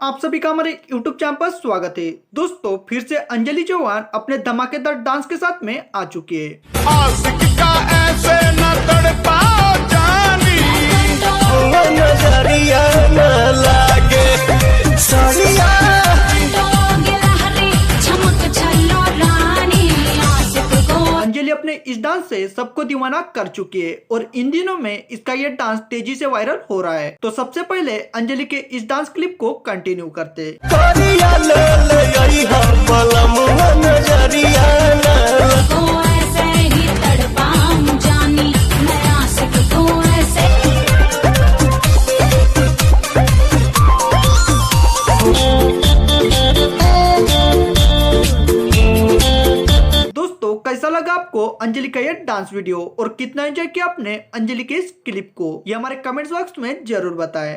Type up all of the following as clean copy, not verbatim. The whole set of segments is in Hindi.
आप सभी का हमारे YouTube चैनल पर स्वागत है। दोस्तों फिर से अंजलि चौहान अपने धमाकेदार डांस के साथ में आ चुकी है। आशिक का ऐसे न तड़पा जानी नजरिया न लागे साड़िया अंजलि अपने इस डांस से सबको दीवाना कर चुकी है और इन दिनों में इसका ये डांस तेजी से वायरल हो रहा है। तो सबसे पहले अंजलि के इस डांस क्लिप को कंटिन्यू करते। करिया ले ले आई हम पलम नजरिया कैसा लगा आपको अंजलि का ये डांस वीडियो और कितना एंजॉय किया आपने अंजलि के इस क्लिप को, ये हमारे कमेंट्स बॉक्स में जरूर बताएं।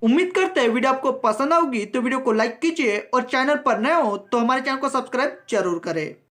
उम्मीद करते हैं वीडियो आपको पसंद आएगी, तो वीडियो को लाइक कीजिए और चैनल पर नए हो तो हमारे चैनल को सब्सक्राइब जरूर करें।